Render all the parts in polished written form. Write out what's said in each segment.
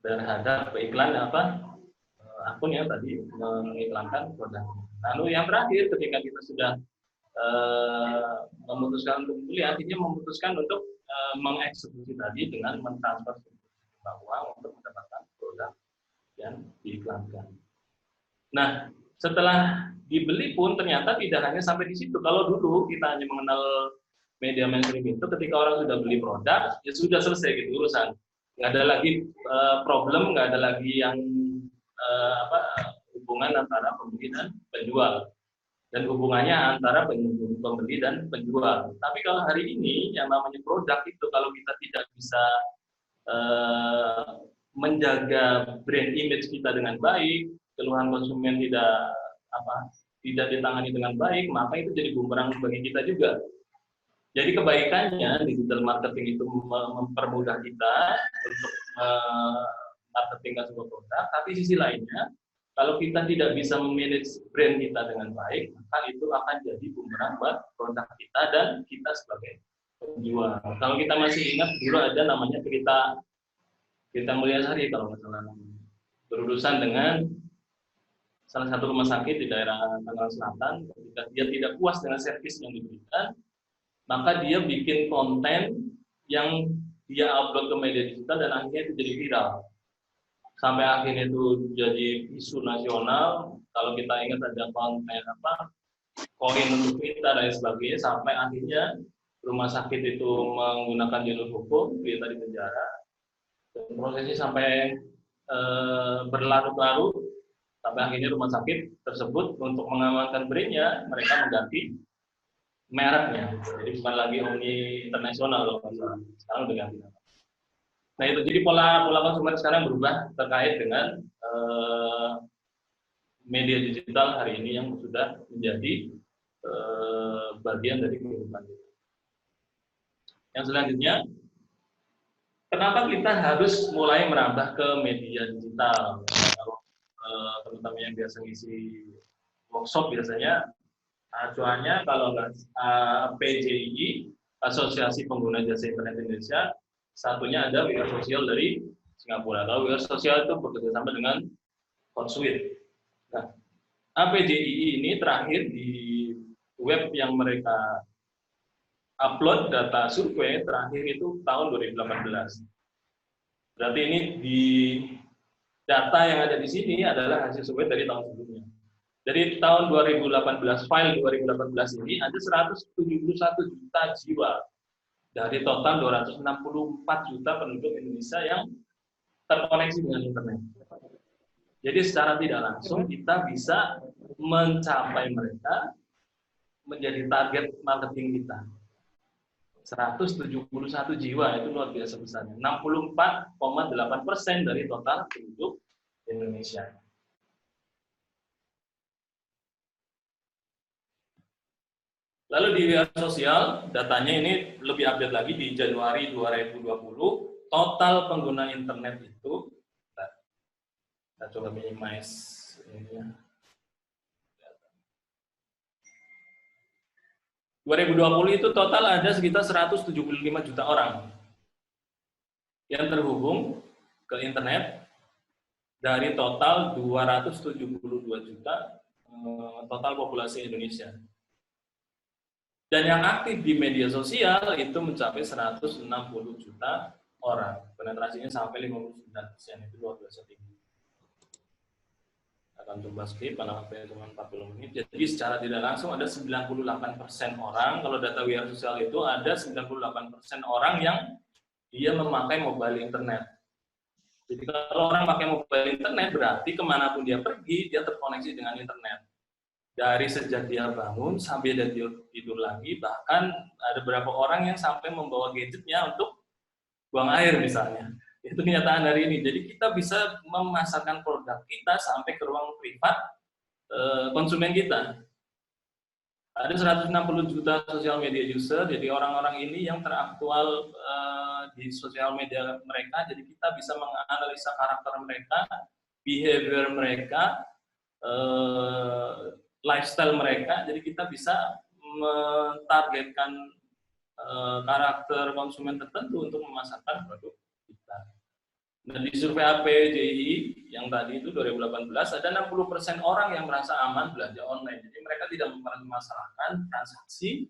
terhadap iklan akun yang tadi mengiklankan produk. Lalu yang terakhir, ketika kita sudah memutuskan untuk membeli, akhirnya memutuskan untuk mengeksekusi tadi dengan mentransfer uang untuk mendapatkan produk yang diiklankan. Nah, setelah dibeli pun ternyata tidak hanya sampai di situ. Kalau dulu kita hanya mengenal media mainstream itu, ketika orang sudah beli produk, ya sudah selesai gitu urusan. Nggak ada lagi problem, nggak ada lagi yang hubungan antara pembeli dan penjual. Dan hubungannya antara pembeli dan penjual. Tapi kalau hari ini yang namanya produk itu, kalau kita tidak bisa menjaga brand image kita dengan baik, keluhan konsumen tidak ditangani dengan baik, maka itu jadi bumerang bagi kita juga. Jadi kebaikannya digital marketing itu mempermudah kita untuk marketingkan sebuah produk, tapi sisi lainnya, kalau kita tidak bisa memanage brand kita dengan baik, maka itu akan jadi bumerang buat produk kita dan kita sebagai penjual. Kalau kita masih ingat dulu ada namanya cerita Mulyasari kalau nggak salah, berurusan dengan salah satu rumah sakit di daerah Tangerang Selatan. Ketika dia tidak puas dengan servis yang diberikan, maka dia bikin konten yang dia upload ke media digital dan akhirnya itu jadi viral. Sampai akhirnya itu jadi isu nasional. Kalau kita ingat ada konten koin untuk kita dan sebagainya, sampai akhirnya rumah sakit itu menggunakan jalur hukum, dia tadi penjara. Dan prosesnya sampai berlarut-larut, sampai akhirnya rumah sakit tersebut untuk mengamankan brandnya, mereka mengganti mereknya. Jadi bukan lagi Omni Internasional, sekarang udah ganti nama. Nah itu, jadi pola konsumen sekarang berubah terkait dengan media digital hari ini yang sudah menjadi bagian dari kehidupan kita. Yang selanjutnya, kenapa kita harus mulai merambah ke media digital? Kalau teman-teman yang biasa ngisi workshop biasanya acuannya kalau PJI, Asosiasi Pengguna Jasa Internet Indonesia, satunya ada Wira Sosial dari Singapura. Kalau Wira Sosial itu bekerjasama dengan Hotsuite. Nah, APJI ini terakhir di web yang mereka upload data survei terakhir itu tahun 2018. Berarti ini di data yang ada di sini adalah hasil survei dari tahun sebelumnya. Dari tahun 2018, file 2018 ini ada 171 juta jiwa dari total 264 juta penduduk Indonesia yang terkoneksi dengan internet. Jadi secara tidak langsung kita bisa mencapai mereka, menjadi target marketing kita. 171 jiwa, itu luar biasa besarnya. 64,8% dari total penduduk Indonesia. Lalu di media sosial, datanya ini lebih update lagi di Januari 2020, total pengguna internet itu, kita coba minimize ini ya. 2020 itu total ada sekitar 175 juta orang yang terhubung ke internet dari total 272 juta total populasi Indonesia. Dan yang aktif di media sosial itu mencapai 160 juta orang. Penetrasinya sampai 59%, itu luar biasa tinggi. Akan coba skip karena waktunya cuma 40 menit. Jadi secara tidak langsung ada 98% orang, kalau data Wira Sosial itu ada 98% orang yang dia memakai mobile internet. Jadi kalau orang pakai mobile internet berarti kemanapun dia pergi, dia terkoneksi dengan internet. Dari sejak dia bangun sampai dia tidur lagi, bahkan ada beberapa orang yang sampai membawa gadgetnya untuk buang air misalnya. Itu kenyataan hari ini. Jadi kita bisa memasarkan produk kita sampai ke ruang privat konsumen kita. Ada 160 juta sosial media user, jadi orang-orang ini yang teraktual di sosial media mereka, jadi kita bisa menganalisa karakter mereka, behavior mereka, lifestyle mereka, jadi kita bisa mentargetkan karakter konsumen tertentu untuk memasarkan produk kita. Dan di survei APJI yang tadi itu 2018 ada 60% orang yang merasa aman belanja online. Jadi mereka tidak mempermasalahkan transaksi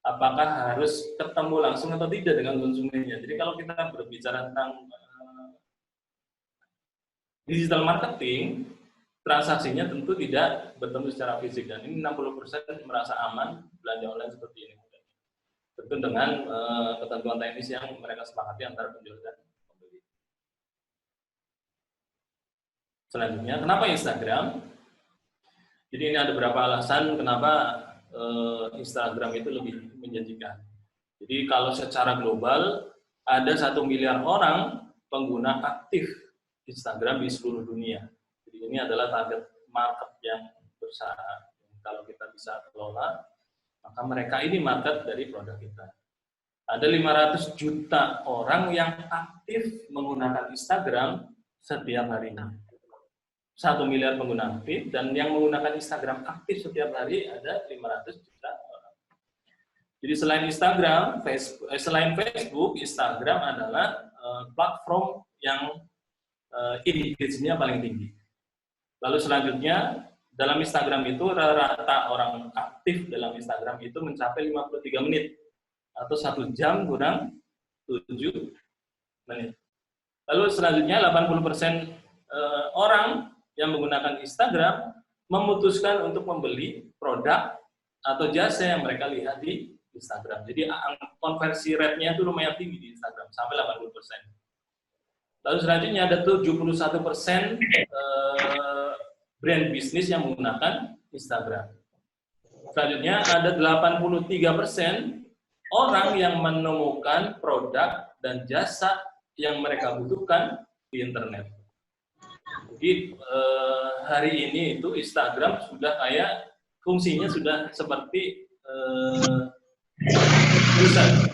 apakah harus ketemu langsung atau tidak dengan konsumennya. Jadi kalau kita berbicara tentang digital marketing, transaksinya tentu tidak bertemu secara fisik, dan ini 60% merasa aman belanja online seperti ini. Tentu dengan ketentuan teknis yang mereka sepakati antara penjual dan pembeli. Selanjutnya, kenapa Instagram? Jadi ini ada beberapa alasan kenapa Instagram itu lebih menjanjikan. Jadi kalau secara global ada 1 miliar orang pengguna aktif Instagram di seluruh dunia. Jadi ini adalah target market yang besar. Kalau kita bisa kelola, maka mereka ini market dari produk kita. Ada 500 juta orang yang aktif menggunakan Instagram setiap harinya. 1 miliar pengguna aktif, dan yang menggunakan Instagram aktif setiap hari ada 500 juta orang. Jadi selain Facebook, Instagram adalah platform yang engagement-nya paling tinggi. Lalu selanjutnya, dalam Instagram itu rata-rata orang aktif dalam Instagram itu mencapai 53 menit atau 1 jam kurang 7 menit. Lalu selanjutnya 80% orang yang menggunakan Instagram memutuskan untuk membeli produk atau jasa yang mereka lihat di Instagram. Jadi konversi rate-nya itu lumayan tinggi di Instagram, sampai 80%. Lalu selanjutnya ada 71% brand bisnis yang menggunakan Instagram. Selanjutnya ada 83% orang yang menemukan produk dan jasa yang mereka butuhkan di internet. Jadi hari ini itu Instagram sudah kayak fungsinya sudah seperti tulisan.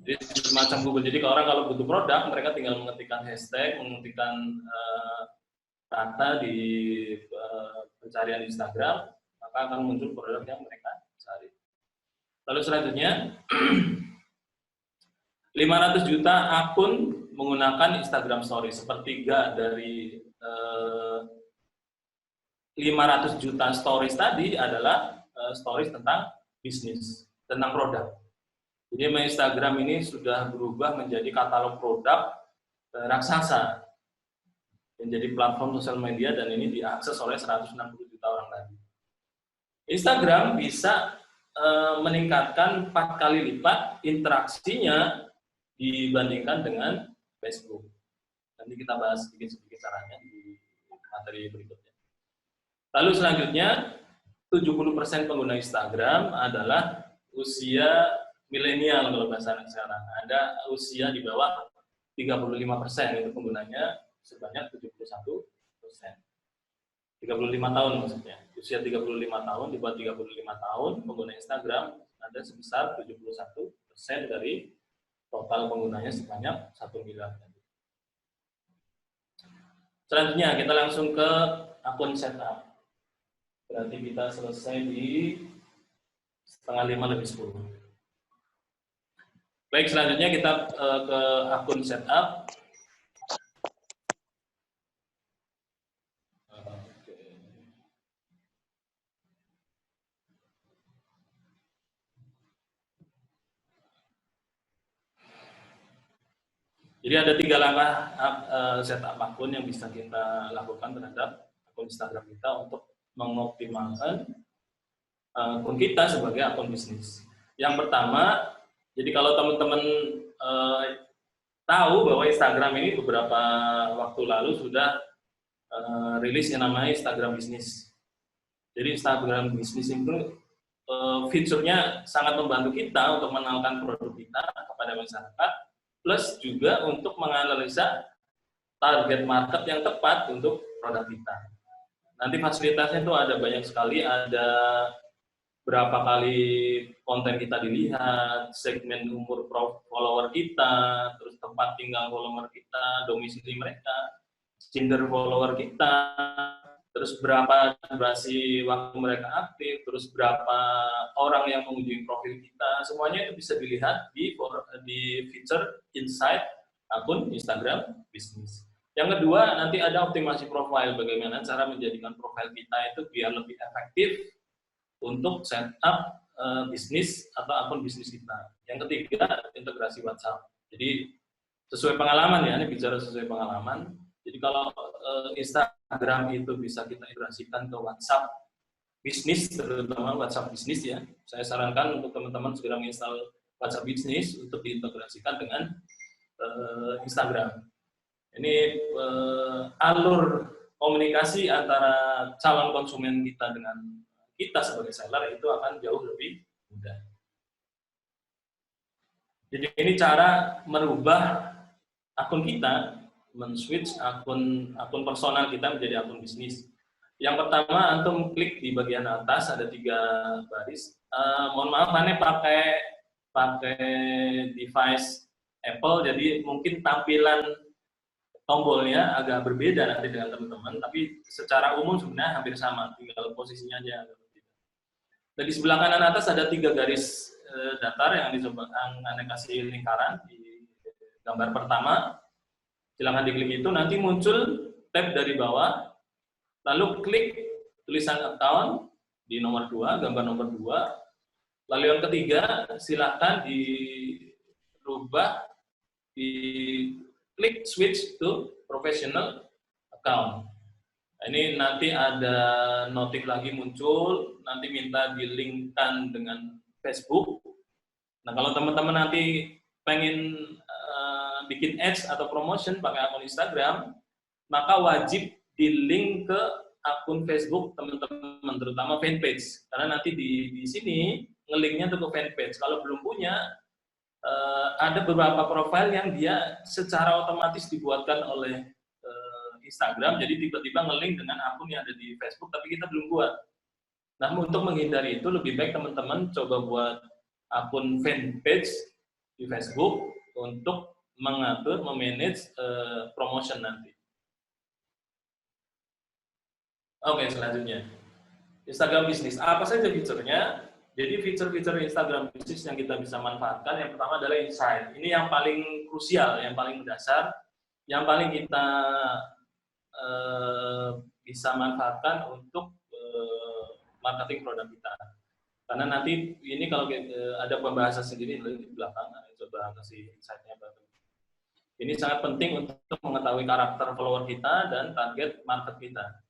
Jadi semacam Google. Jadi kalau orang kalau butuh produk, mereka tinggal mengetikkan hashtag, mengetikkan kata di pencarian Instagram, maka akan muncul produk yang mereka cari. Lalu selanjutnya 500 juta akun menggunakan Instagram Story. Sepertiga dari 500 juta stories tadi adalah stories tentang bisnis, tentang produk. Jadi Instagram ini sudah berubah menjadi katalog produk raksasa, menjadi platform sosial media, dan ini diakses oleh 160 juta orang tadi. Instagram bisa meningkatkan 4 kali lipat interaksinya dibandingkan dengan Facebook. Nanti kita bahas sedikit-sedikit caranya di materi berikutnya. Lalu selanjutnya, 70% pengguna Instagram adalah usia milenial kalau bahasa anak sekarang. Ada usia di bawah 35%, itu penggunanya sebanyak 71%. 35 tahun maksudnya. Usia 35 tahun, di bawah 35 tahun, pengguna Instagram ada sebesar 71% dari total penggunanya sebanyak 1 miliar. Selanjutnya kita langsung ke akun setup. Berarti kita selesai di 4:30 lebih 10. Baik, selanjutnya kita ke akun setup. Jadi ada 3 langkah setup akun yang bisa kita lakukan terhadap akun Instagram kita untuk mengoptimalkan akun kita sebagai akun bisnis. Yang pertama, jadi kalau teman-teman tahu bahwa Instagram ini beberapa waktu lalu sudah rilis yang namanya Instagram Business. Jadi Instagram Business itu fiturnya sangat membantu kita untuk mengenalkan produk kita kepada masyarakat, plus juga untuk menganalisa target market yang tepat untuk produk kita. Nanti fasilitasnya itu ada banyak sekali, ada berapa kali konten kita dilihat, segmen umur follower kita, terus tempat tinggal follower kita, domisili mereka, gender follower kita, terus berapa durasi waktu mereka aktif, terus berapa orang yang mengunjungi profil kita, semuanya itu bisa dilihat di feature Insight akun Instagram bisnis. Yang kedua, nanti ada optimasi profil, bagaimana cara menjadikan profil kita itu biar lebih efektif untuk setup bisnis atau akun bisnis kita. Yang ketiga, integrasi WhatsApp. Jadi sesuai pengalaman ya, ini bicara sesuai pengalaman. Jadi kalau Instagram itu bisa kita integrasikan ke WhatsApp bisnis, terutama WhatsApp bisnis ya. Saya sarankan untuk teman-teman segera menginstal WhatsApp bisnis untuk diintegrasikan dengan Instagram. Ini alur komunikasi antara calon konsumen kita dengan kita sebagai seller itu akan jauh lebih mudah. Jadi ini cara merubah akun kita, men-switch akun personal kita menjadi akun bisnis. Yang pertama, antum klik di bagian atas ada 3 baris. Mohon maaf, Ane pakai device Apple, jadi mungkin tampilan tombolnya agak berbeda nanti dengan teman-teman, tapi secara umum sebenarnya hampir sama, tinggal posisinya aja agak berbeda. Dan di sebelah kanan atas ada 3 garis datar yang dicoba Ane kasih lingkaran di gambar pertama. Silahkan diklik itu, nanti muncul tab dari bawah, lalu klik tulisan account di nomor 2, gambar nomor 2. Lalu yang ketiga, silahkan dirubah, di klik switch to professional account. Ini nanti ada notif lagi muncul, nanti minta di-linkkan dengan Facebook. Nah, kalau teman-teman nanti pengen bikin ads atau promotion pakai akun Instagram, maka wajib di-link ke akun Facebook teman-teman, terutama fanpage. Karena nanti di sini nge-linknya tuh ke fanpage. Kalau belum punya, ada beberapa profil yang dia secara otomatis dibuatkan oleh Instagram, jadi tiba-tiba nge-link dengan akun yang ada di Facebook, tapi kita belum buat. Nah, untuk menghindari itu, lebih baik teman-teman coba buat akun fanpage di Facebook untuk mengatur, memanage promotion nanti. Oke, selanjutnya. Instagram bisnis. Apa saja fiturnya? Jadi fitur-fitur Instagram bisnis yang kita bisa manfaatkan, yang pertama adalah insight. Ini yang paling krusial, yang paling mendasar, yang paling kita bisa manfaatkan untuk marketing produk kita. Karena nanti ini kalau ada pembahasan sendiri di belakang, coba kasih insight-nya. Ini sangat penting untuk mengetahui karakter follower kita dan target market kita.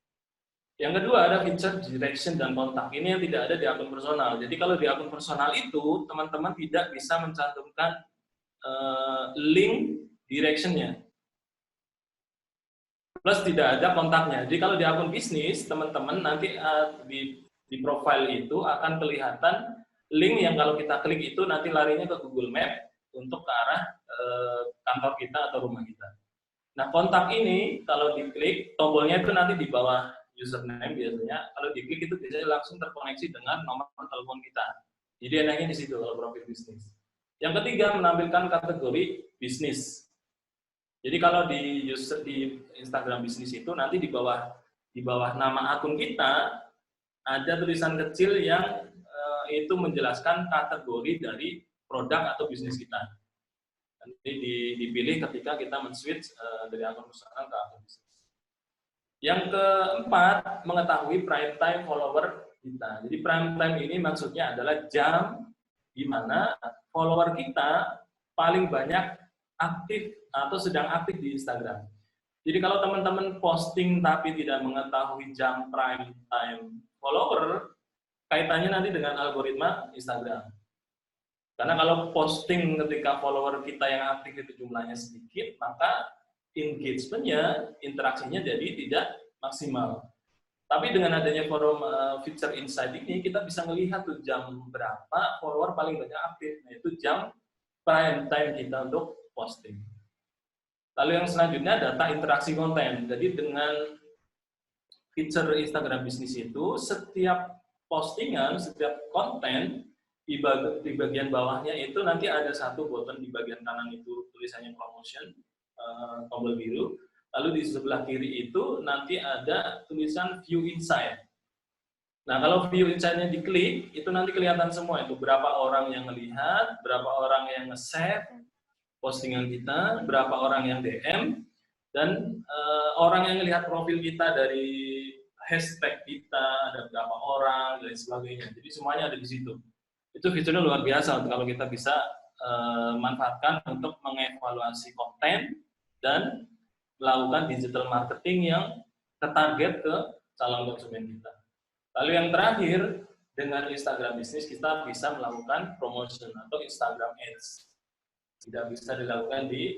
Yang kedua ada feature direction dan kontak. Ini yang tidak ada di akun personal. Jadi kalau di akun personal itu teman-teman tidak bisa mencantumkan link directionnya. Plus tidak ada kontaknya. Jadi kalau di akun bisnis teman-teman nanti di profile itu akan kelihatan link yang kalau kita klik itu nanti larinya ke Google Map untuk ke arah kantor kita atau rumah kita. Nah, kontak ini kalau diklik tombolnya itu nanti di bawah username biasanya, kalau diklik itu biasanya langsung terkoneksi dengan nomor telepon kita. Jadi enaknya di situ kalau profil bisnis. Yang ketiga, menampilkan kategori bisnis. Jadi kalau di Instagram bisnis itu nanti di bawah nama akun kita ada tulisan kecil yang itu menjelaskan kategori dari produk atau bisnis kita. Nanti dipilih ketika kita men-switch dari akun personal ke akun bisnis. Yang keempat, mengetahui prime time follower kita. Jadi prime time ini maksudnya adalah jam di mana follower kita paling banyak aktif atau sedang aktif di Instagram. Jadi kalau teman-teman posting tapi tidak mengetahui jam prime time follower, kaitannya nanti dengan algoritma Instagram. Karena kalau posting ketika follower kita yang aktif itu jumlahnya sedikit, maka engagement-nya, interaksinya jadi tidak maksimal. Tapi dengan adanya forum feature insight ini, kita bisa melihat tuh jam berapa follower paling banyak aktif. Nah, itu jam prime time kita untuk posting. Lalu yang selanjutnya, data interaksi konten. Jadi dengan feature Instagram bisnis itu, setiap postingan, setiap konten, di bagian bawahnya itu nanti ada satu button di bagian kanan itu tulisannya promotion, tombol biru. Lalu di sebelah kiri itu nanti ada tulisan view insight. Nah, kalau view insight-nya diklik, itu nanti kelihatan semua itu berapa orang yang melihat, berapa orang yang nge-save postingan kita, berapa orang yang DM, dan orang yang melihat profil kita dari hashtag kita, ada berapa orang, dan sebagainya. Jadi semuanya ada di situ. Itu fiturnya luar biasa kalau kita bisa manfaatkan untuk mengevaluasi konten dan melakukan digital marketing yang tertarget ke calon konsumen kita. Lalu yang terakhir, dengan Instagram Business kita bisa melakukan promotion atau Instagram Ads. Tidak bisa dilakukan di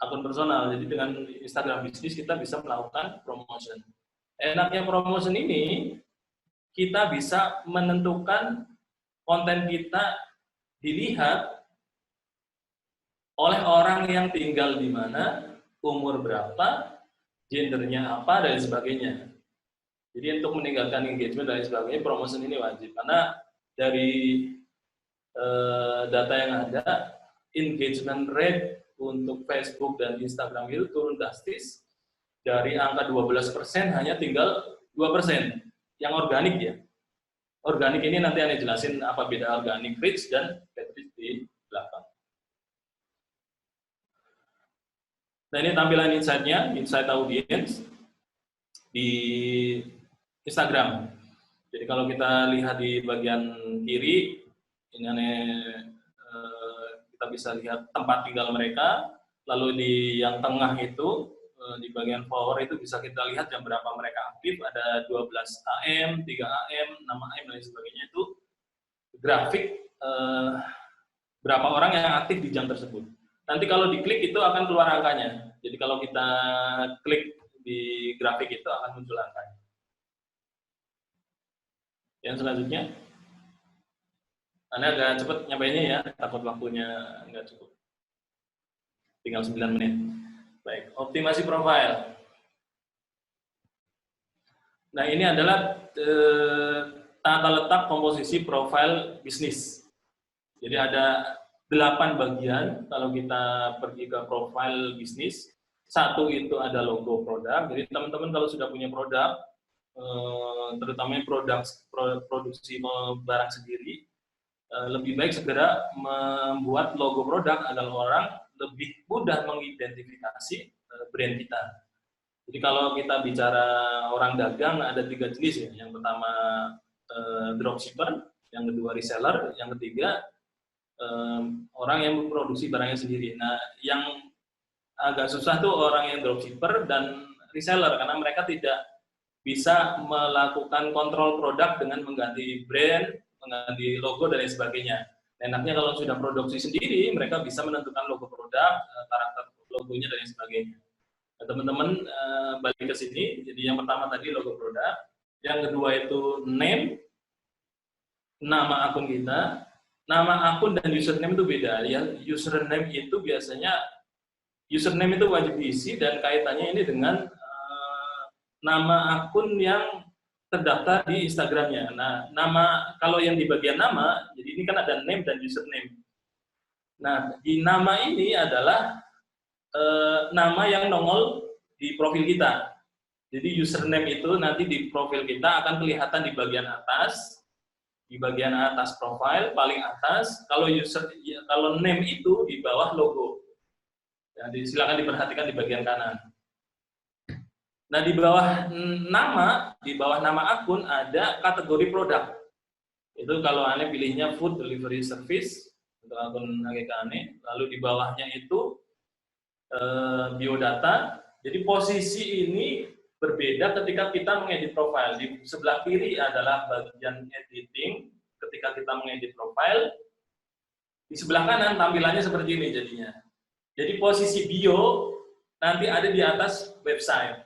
akun personal. Jadi dengan Instagram Business kita bisa melakukan promotion. Enaknya promotion ini, kita bisa menentukan konten kita dilihat oleh orang yang tinggal di mana, umur berapa, gendernya apa, dan sebagainya. Jadi untuk meningkatkan engagement dan sebagainya, promotion ini wajib. Karena dari data yang ada, engagement rate untuk Facebook dan Instagram itu turun drastis. Dari angka 12% hanya tinggal 2%. Yang organik ya. Organik ini nanti Anda jelasin apa beda organic reach dan paid reach di belakang. Nah ini tampilan insight-nya, insight audience di Instagram. Jadi kalau kita lihat di bagian kiri, ini kita bisa lihat tempat tinggal mereka, lalu di yang tengah itu, di bagian power itu bisa kita lihat jam berapa mereka aktif, ada 12 AM, 3 AM, 6 AM, dan sebagainya. Itu grafik berapa orang yang aktif di jam tersebut. Nanti kalau diklik itu akan keluar angkanya. Jadi kalau kita klik di grafik itu akan muncul angkanya. Yang selanjutnya, Anda agak cepat nyampainya ya, takut waktunya nggak cukup. Tinggal 9 menit. Baik, optimasi profil. Nah, ini adalah tata letak komposisi profil bisnis. Jadi ada 8 bagian kalau kita pergi ke profil bisnis. Satu itu ada logo produk. Jadi teman-teman kalau sudah punya produk, terutama produksi barang sendiri, lebih baik segera membuat logo produk agar orang lebih mudah mengidentifikasi brand kita. Jadi kalau kita bicara orang dagang ada 3 jenis ya. Yang pertama dropshipper, yang kedua reseller, yang ketiga orang yang memproduksi barangnya sendiri. Nah, yang agak susah tuh orang yang dropshipper dan reseller karena mereka tidak bisa melakukan kontrol produk dengan mengganti brand, mengganti logo dan lain sebagainya. Enaknya kalau sudah produksi sendiri, mereka bisa menentukan logo produk, karakter logonya dan lain sebagainya. Nah, teman-teman balik ke sini. Jadi yang pertama tadi logo produk, yang kedua itu name, nama akun kita. Nama akun dan username itu beda. Ya, username itu biasanya username itu wajib diisi dan kaitannya ini dengan nama akun yang terdaftar di Instagramnya. Nah, nama kalau yang di bagian nama, jadi ini kan ada name dan username. Nah, di nama ini adalah nama yang nongol di profil kita. Jadi username itu nanti di profil kita akan kelihatan di bagian atas, profil paling atas. Kalau name itu di bawah logo. Ya, silakan diperhatikan di bagian kanan. Nah, di bawah nama akun ada kategori produk. Itu kalau Ane pilihnya food delivery service untuk akun AGK Ane. Lalu di bawahnya itu biodata. Jadi posisi ini berbeda ketika kita mengedit profil. Di sebelah kiri adalah bagian editing ketika kita mengedit profil. Di sebelah kanan tampilannya seperti ini jadinya. Jadi posisi bio nanti ada di atas website.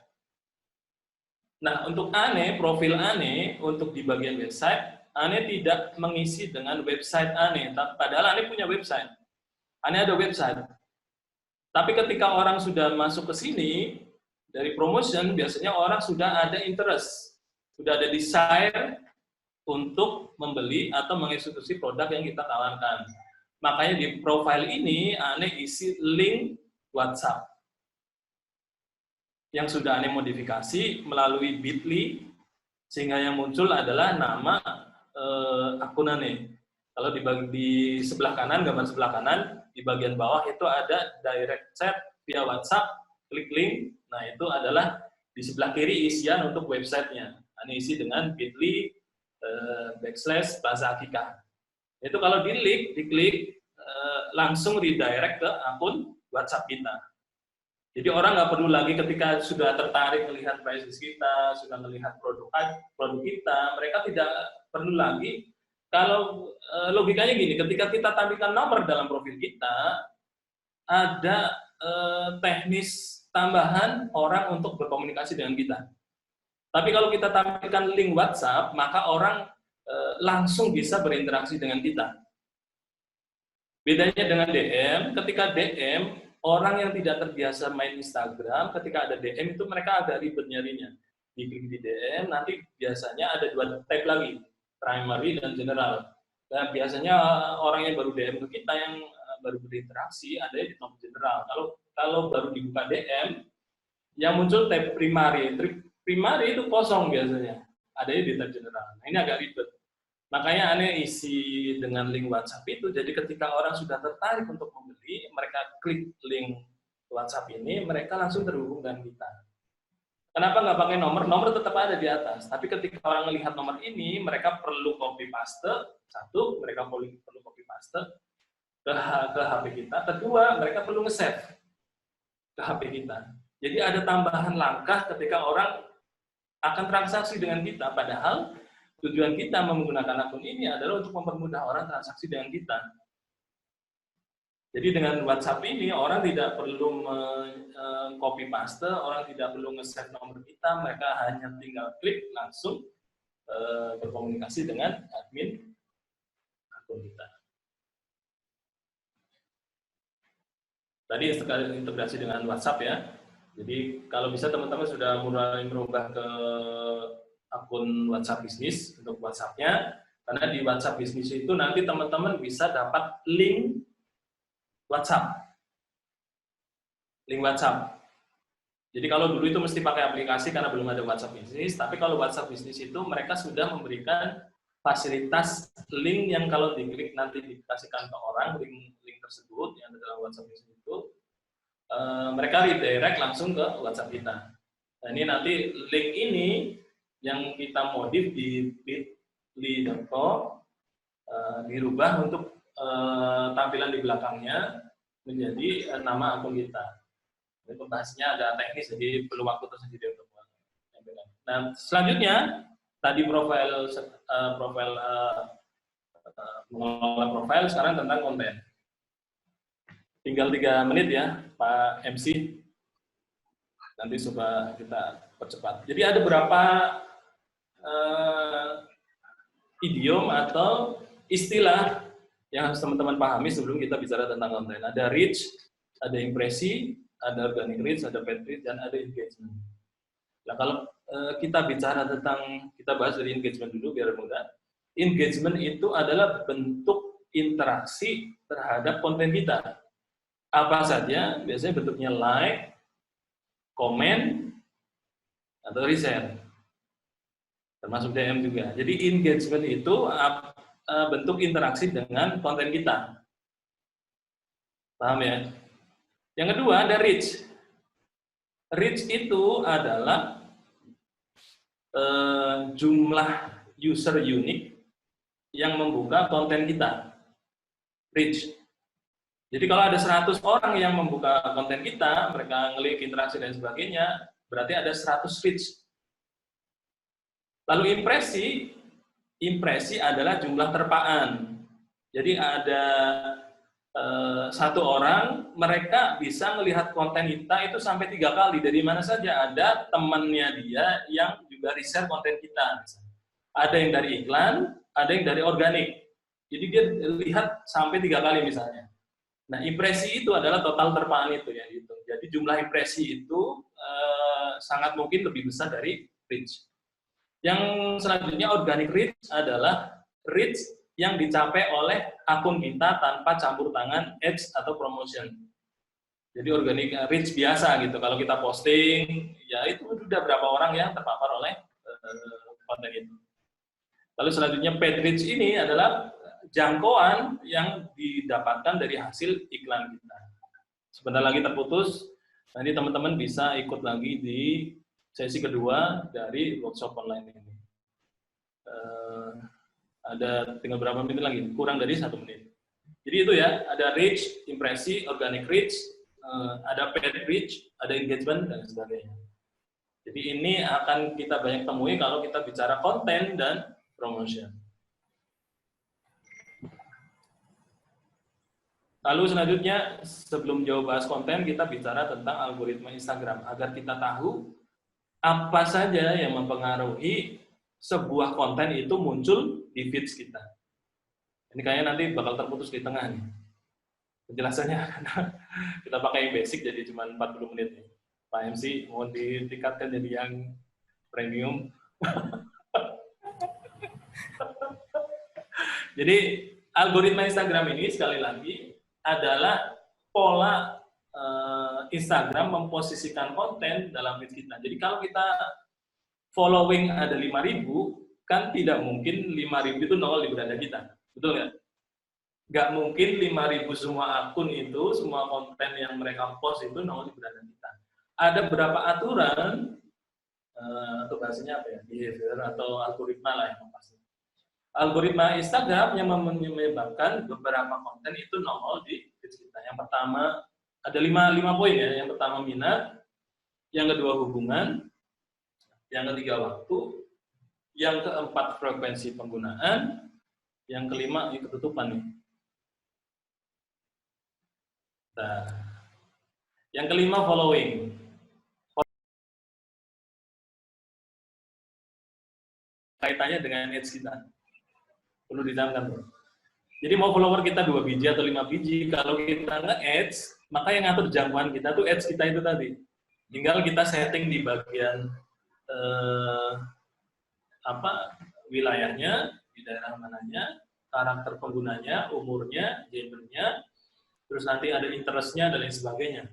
Nah, untuk Ane, profil Ane, untuk di bagian website, Ane tidak mengisi dengan website Ane, padahal Ane punya website. Ane ada website. Tapi ketika orang sudah masuk ke sini, dari promotion, biasanya orang sudah ada interest, sudah ada desire untuk membeli atau mengeksekusi produk yang kita tawarkan. Makanya di profil ini, Ane isi link WhatsApp yang sudah Ane modifikasi melalui Bitly, sehingga yang muncul adalah nama akun Ane. Kalau di sebelah kanan, gambar sebelah kanan, di bagian bawah itu ada direct chat via WhatsApp, klik link. Nah, itu adalah di sebelah kiri isian untuk websitenya. Ini isi dengan bit.ly /Plaza Akikah. Itu kalau diklik langsung redirect ke akun WhatsApp kita. Jadi orang nggak perlu lagi ketika sudah tertarik melihat prices kita, sudah melihat produk kita, mereka tidak perlu lagi. Kalau logikanya gini, ketika kita tampilkan nomor dalam profil kita, ada teknis tambahan orang untuk berkomunikasi dengan kita. Tapi kalau kita tampilkan link WhatsApp, maka orang langsung bisa berinteraksi dengan kita. Bedanya dengan DM, ketika DM, orang yang tidak terbiasa main Instagram, ketika ada DM itu mereka agak ribet nyarinya. Diklik di DM, nanti biasanya ada 2 tab lagi, primary dan general. Dan biasanya orang yang baru DM ke kita yang baru berinteraksi ada di tab general. Kalau baru dibuka DM, yang muncul tab primary. Primary itu kosong biasanya, ada di tab general. Nah, ini agak ribet. Makanya aneh isi dengan link WhatsApp itu, jadi ketika orang sudah tertarik untuk membeli, mereka klik link WhatsApp ini, mereka langsung terhubung dengan kita. Kenapa nggak pakai nomor? Nomor tetap ada di atas. Tapi ketika orang melihat nomor ini, mereka perlu copy paste. Satu, mereka perlu copy paste ke HP kita. Kedua, mereka perlu nge-save ke HP kita. Jadi ada tambahan langkah ketika orang akan transaksi dengan kita, padahal tujuan kita menggunakan akun ini adalah untuk mempermudah orang transaksi dengan kita. Jadi dengan WhatsApp ini orang tidak perlu copy paste, orang tidak perlu nge-save nomor kita, mereka hanya tinggal klik langsung berkomunikasi dengan admin akun kita. Tadi integrasi dengan WhatsApp ya. Jadi kalau bisa teman-teman sudah mulai merubah ke akun WhatsApp bisnis untuk WhatsApp-nya, karena di WhatsApp bisnis itu nanti teman-teman bisa dapat link WhatsApp. Link WhatsApp. Jadi kalau dulu itu mesti pakai aplikasi karena belum ada WhatsApp bisnis, tapi kalau WhatsApp bisnis itu mereka sudah memberikan fasilitas link yang kalau diklik nanti dikasihkan ke orang, link tersebut yang ada dalam WhatsApp bisnis itu, mereka redirect langsung ke WhatsApp kita. Nah, ini nanti link ini yang kita modif di bit.ly.com dirubah untuk tampilan di belakangnya menjadi nama akun kita. Ini pembahasannya agak teknis, jadi perlu waktu tersendiri untuk menyampaikan. Nah, selanjutnya tadi mengelola profil, sekarang tentang konten. Tinggal 3 menit ya, Pak MC. Nanti coba kita percepat. Jadi ada beberapa idiom atau istilah yang harus teman-teman pahami sebelum kita bicara tentang konten. Ada reach, ada impresi, ada organic reach, ada paid reach, dan ada engagement. Nah, kalau kita bicara tentang, kita bahas dari engagement dulu biar mudah. Engagement itu adalah bentuk interaksi terhadap konten kita. Apa saja? Biasanya bentuknya like, komen, atau reshare. Termasuk DM juga. Jadi engagement itu bentuk interaksi dengan konten kita. Paham ya? Yang kedua ada reach. Reach itu adalah jumlah user unik yang membuka konten kita. Reach. Jadi kalau ada 100 orang yang membuka konten kita, mereka ngeklik, interaksi dan sebagainya, berarti ada 100 reach. Lalu impresi adalah jumlah terpaan. Jadi ada 1 orang, mereka bisa melihat konten kita itu sampai 3 kali. Dari mana saja, ada temannya dia yang juga share konten kita. Ada yang dari iklan, ada yang dari organik. Jadi dia lihat sampai 3 kali misalnya. Nah, impresi itu adalah total terpaan itu ya. Gitu. Jadi jumlah impresi itu sangat mungkin lebih besar dari reach. Yang selanjutnya organic reach adalah reach yang dicapai oleh akun kita tanpa campur tangan ads atau promotion. Jadi organic reach biasa gitu. Kalau kita posting, ya itu sudah berapa orang yang terpapar oleh konten itu. Lalu selanjutnya paid reach ini adalah jangkauan yang didapatkan dari hasil iklan kita. Sebentar lagi terputus, nanti teman-teman bisa ikut lagi di sesi kedua dari workshop online ini. Ada tinggal berapa menit lagi? Kurang dari 1 menit. Jadi itu ya, ada reach, impresi, organic reach, ada paid reach, ada engagement, dan sebagainya. Jadi ini akan kita banyak temui kalau kita bicara konten dan promotion. Lalu selanjutnya, sebelum jauh bahas konten, kita bicara tentang algoritma Instagram, agar kita tahu apa saja yang mempengaruhi sebuah konten itu muncul di feeds kita. Ini kayaknya nanti bakal terputus di tengah nih. Penjelasannya, kita pakai yang basic jadi cuma 40 menit nih. Pak MC, mohon ditingkatkan jadi yang premium. Jadi, algoritma Instagram ini sekali lagi adalah pola Instagram memposisikan konten dalam feed kita. Jadi kalau kita following ada 5.000, kan tidak mungkin 5.000 itu nongol di beranda kita. Betul nggak? Nggak mungkin 5.000 semua akun itu, semua konten yang mereka post itu nongol di beranda kita. Ada beberapa aturan, atau bahasanya apa ya, behavior atau algoritma lah yang pasti. Algoritma Instagram yang menyebabkan beberapa konten itu nongol di feed kita. Yang pertama, ada 5 poin ya. Yang pertama minat, yang kedua hubungan, yang ketiga waktu, yang keempat frekuensi penggunaan, yang kelima ini ketutupan nih. Nah, yang kelima following. Kaitannya dengan ads kita. Perlu ditanamkan tuh. Jadi mau follower kita 2 biji atau 5 biji, kalau kita nge-ads, maka yang ngatur jangkauan kita tuh ads kita itu tadi. Tinggal kita setting di bagian wilayahnya, di daerah mananya, karakter penggunanya, umurnya, gendernya, terus nanti ada interest-nya dan lain sebagainya.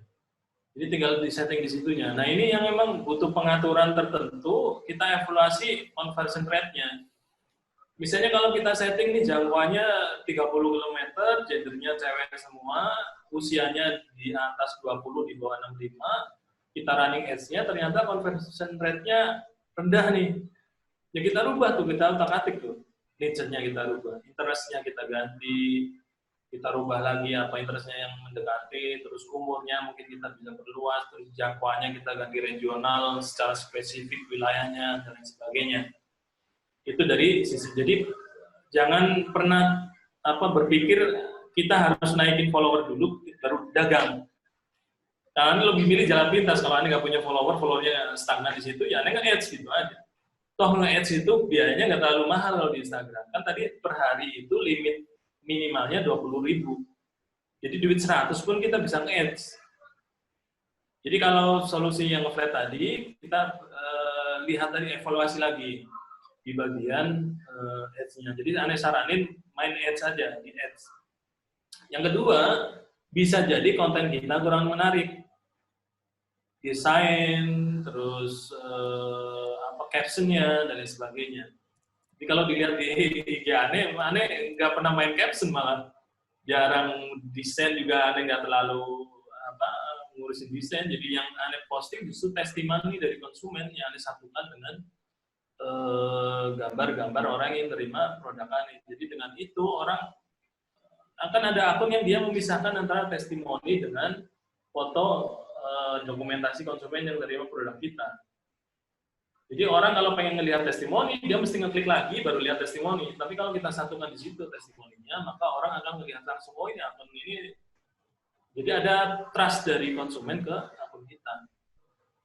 Jadi tinggal di setting di situnya. Nah ini yang memang butuh pengaturan tertentu, kita evaluasi conversion rate-nya. Misalnya kalau kita setting nih jangkauannya 30 km, gendernya cewek semua, usianya di atas 20, di bawah 65, kita running ads-nya, ternyata conversion rate-nya rendah nih. Ya kita rubah tuh, kita otak-atik tuh. Niche-nya kita rubah, interest-nya kita ganti, kita rubah lagi apa interest-nya yang mendekati, terus umurnya mungkin kita bisa perluas, terus jangkauannya kita ganti regional, secara spesifik wilayahnya, dan lain sebagainya. Itu dari sisi, jadi jangan pernah berpikir kita harus naikin follower dulu baru dagang. Karena lebih milih jalan pintas. Kalau Anda nggak punya follower, followernya stagnan di situ, ya Anda nge-ads gitu aja. Toh nge-ads itu biayanya nggak terlalu mahal kalau di Instagram. Kan tadi per hari itu limit minimalnya 20.000. Jadi duit 100 pun kita bisa nge-ads. Jadi kalau solusi yang flat tadi, kita lihat tadi evaluasi lagi di bagian ads-nya. Jadi Anda saranin main ads saja di ads. Yang kedua, bisa jadi konten kita kurang menarik. Desain, terus caption-nya, dan lain sebagainya. Jadi kalau dilihat di IG Ane nggak pernah main caption malah. Jarang desain juga Ane nggak terlalu ngurusin desain. Jadi yang Ane posting justru testimoni dari konsumen yang Ane satukan dengan gambar-gambar orang yang terima produk Ane. Jadi dengan itu orang akan ada akun yang dia memisahkan antara testimoni dengan foto dokumentasi konsumen yang terima produk kita. Jadi orang kalau pengen ngelihat testimoni, dia mesti ngeklik lagi baru lihat testimoni. Tapi kalau kita satukan di situ testimoninya, maka orang akan melihat langsung, oh ini akun ini. Jadi ada trust dari konsumen ke akun kita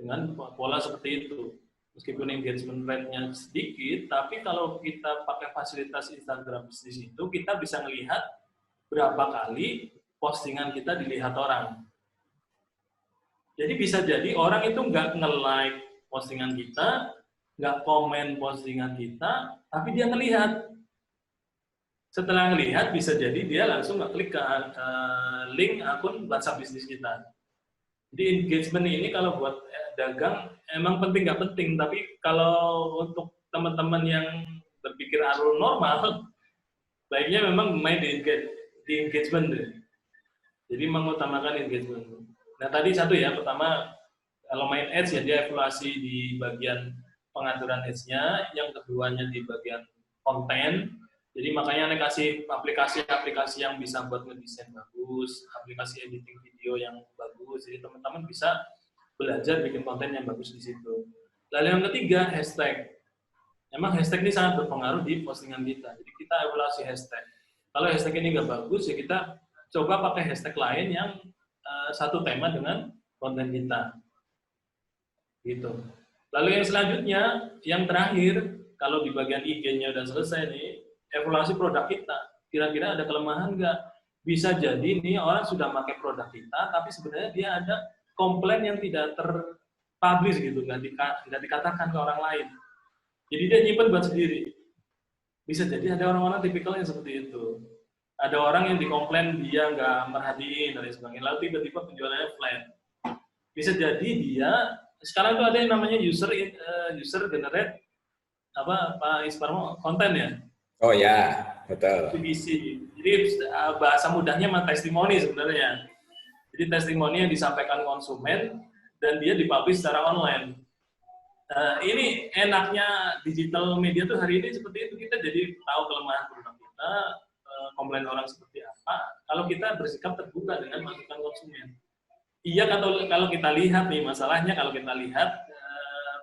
dengan pola seperti itu. Meskipun engagement rate-nya sedikit, tapi kalau kita pakai fasilitas Instagram di situ, kita bisa melihat berapa kali postingan kita dilihat orang. Jadi bisa jadi orang itu nggak nge-like postingan kita, nggak komen postingan kita, tapi dia ngelihat. Setelah ngelihat, bisa jadi dia langsung nggak klik ke link akun WhatsApp bisnis kita. Jadi engagement ini kalau buat dagang emang penting nggak penting, tapi kalau untuk teman-teman yang berpikir alur normal, baiknya memang main di engagement deh. Jadi mengutamakan engagement. Nah tadi satu ya, pertama kalau main ads ya dia evaluasi di bagian pengaturan ads-nya, yang keduanya di bagian konten. Jadi makanya Anda kasih aplikasi-aplikasi yang bisa buat ngedesain bagus, aplikasi editing video yang bagus, jadi teman-teman bisa belajar bikin konten yang bagus di situ. Lalu yang ketiga, hashtag. Memang hashtag ini sangat berpengaruh di postingan kita. Jadi kita evaluasi hashtag. Kalau hashtag ini nggak bagus, ya kita coba pakai hashtag lain yang satu tema dengan konten kita. Gitu. Lalu yang selanjutnya, yang terakhir, kalau di bagian IG-nya udah selesai nih, evaluasi produk kita. Kira-kira ada kelemahan nggak? Bisa jadi nih orang sudah pakai produk kita, tapi sebenarnya dia ada komplain yang tidak terpublish gitu, nggak dikatakan ke orang lain. Jadi dia nyimpen buat sendiri. Bisa jadi ada orang-orang tipikal yang seperti itu. Ada orang yang dikomplain dia nggak merhatiin dan sebagainya, lalu tiba-tiba penjualannya flat. Bisa jadi dia sekarang tuh ada yang namanya user generate apa Pak Isparmo konten ya. Oh ya, betul. PPC. Jadi bahasa mudahnya mah testimoni sebenarnya. Jadi testimoni yang disampaikan konsumen dan dia dipublish secara online. Ini enaknya digital media tuh hari ini seperti itu, kita jadi tahu kelemahan produk kita, komplain orang seperti apa. Kalau kita bersikap terbuka dengan masukan konsumen. Iya, kalau kita lihat nih masalahnya, kalau kita lihat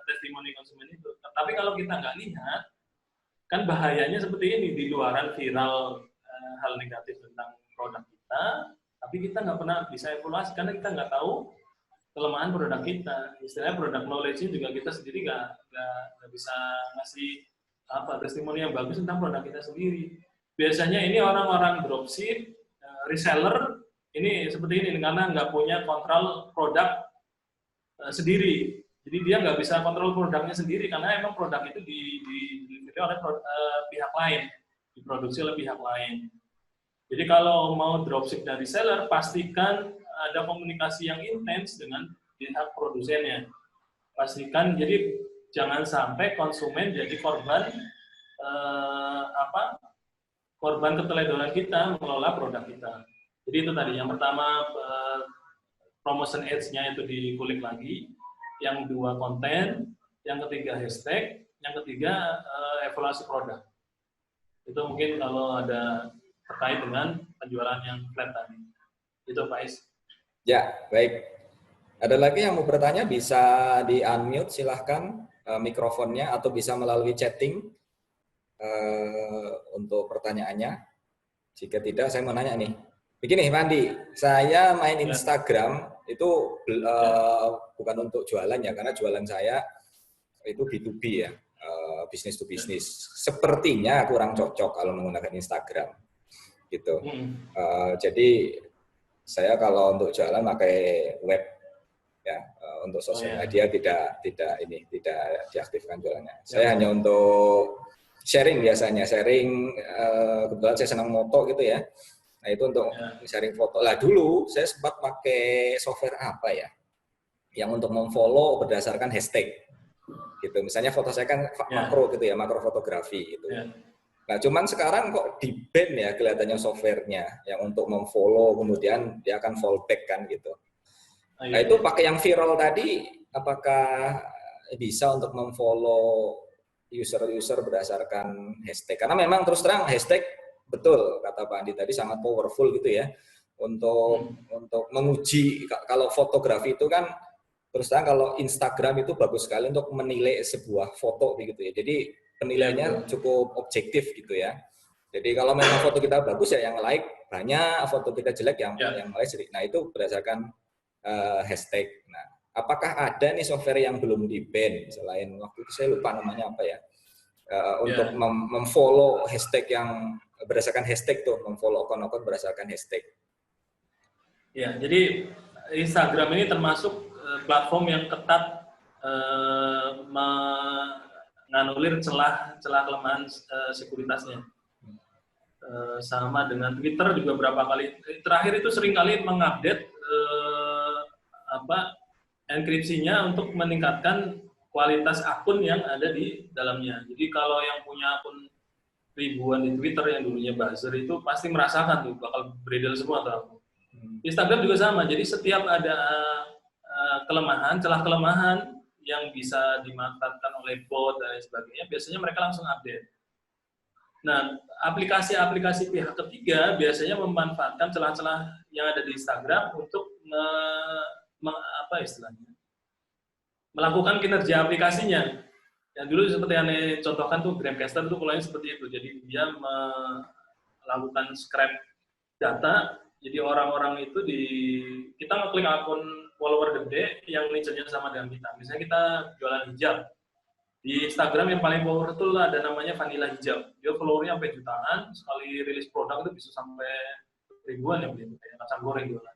testimoni konsumen itu. Tapi kalau kita nggak lihat, kan bahayanya seperti ini, di luaran viral hal negatif tentang produk kita, tapi kita nggak pernah bisa evaluasi karena kita nggak tahu kelemahan produk kita. Istilahnya produk knowledge-nya juga kita sendiri nggak bisa ngasih testimoni yang bagus tentang produk kita sendiri. Biasanya ini orang-orang dropship, reseller, ini seperti ini karena nggak punya kontrol produk sendiri. Jadi dia nggak bisa kontrol produknya sendiri karena emang produk itu dibeli oleh pihak lain, diproduksi oleh pihak lain. Jadi kalau mau dropship dari seller, pastikan ada komunikasi yang intens dengan pihak produsennya. Pastikan, jadi jangan sampai konsumen jadi korban korban keteledoran kita mengelola produk kita. Jadi itu tadi, yang pertama promotion ads-nya itu dikulik lagi, yang dua konten, yang ketiga hashtag, yang ketiga evaluasi produk. Itu mungkin kalau ada terkait dengan penjualan yang flat tadi. Itu Pak Is. Ya, baik. Ada lagi yang mau bertanya, bisa di-unmute silahkan mikrofonnya atau bisa melalui chatting untuk pertanyaannya. Jika tidak, saya mau nanya nih. Begini, Pak Andi, saya main Instagram itu bukan untuk jualan ya, karena jualan saya itu B2B ya, business to business. Sepertinya kurang cocok kalau menggunakan Instagram, gitu. Jadi saya kalau untuk jualan pakai web ya, untuk sosial media tidak diaktifkan jualannya. Saya hanya untuk sharing biasanya, kebetulan saya senang moto gitu ya. Nah itu untuk sharing foto. Lah dulu saya sempat pakai software apa ya, yang untuk memfollow berdasarkan hashtag gitu. Misalnya foto saya kan makro gitu ya, makro fotografi gitu. Nah, cuman sekarang kok di-ban ya kelihatannya softwarenya yang untuk memfollow, kemudian dia akan fallback kan gitu. Nah, itu pakai yang viral tadi, apakah bisa untuk memfollow user-user berdasarkan hashtag? Karena memang terus terang hashtag, betul kata Pak Andi tadi, sangat powerful gitu ya, untuk menguji. Kalau fotografi itu kan, terus terang kalau Instagram itu bagus sekali untuk menilai sebuah foto gitu ya. Jadi penilaiannya cukup objektif gitu ya. Jadi kalau memang foto kita bagus ya yang like banyak, foto kita jelek yang like sedikit. Nah itu berdasarkan hashtag. Nah, apakah ada nih software yang belum di-ban selain waktu itu saya lupa namanya apa ya, untuk memfollow hashtag yang berdasarkan hashtag tuh, memfollow akun-akun berdasarkan hashtag. Ya, jadi Instagram ini termasuk platform yang ketat menganulir celah kelemahan sekuritasnya. Sama dengan Twitter juga berapa kali, terakhir itu sering kali mengupdate enkripsinya untuk meningkatkan kualitas akun yang ada di dalamnya. Jadi kalau yang punya akun ribuan di Twitter yang dulunya buzzer itu pasti merasakan tuh bakal beredar semua tuh. Instagram juga sama. Jadi setiap ada kelemahan, celah kelemahan yang bisa dimanfaatkan oleh bot dan sebagainya, biasanya mereka langsung update. Nah, aplikasi-aplikasi pihak ketiga biasanya memanfaatkan celah-celah yang ada di Instagram untuk apa istilahnya, melakukan kinerja aplikasinya. Yang dulu seperti yang contohkan tuh Gramcaster itu polanya seperti itu. Jadi dia melakukan scrap data. Jadi orang-orang itu kita ngeklik akun follower gede yang niche-nya sama dengan kita. Misalnya kita jualan hijab. Di Instagram yang paling powerful ada namanya Vanilla Hijab. Dia followernya sampai jutaan, sekali rilis produk itu bisa sampai ribuan ya, kayak kacang goreng jualan.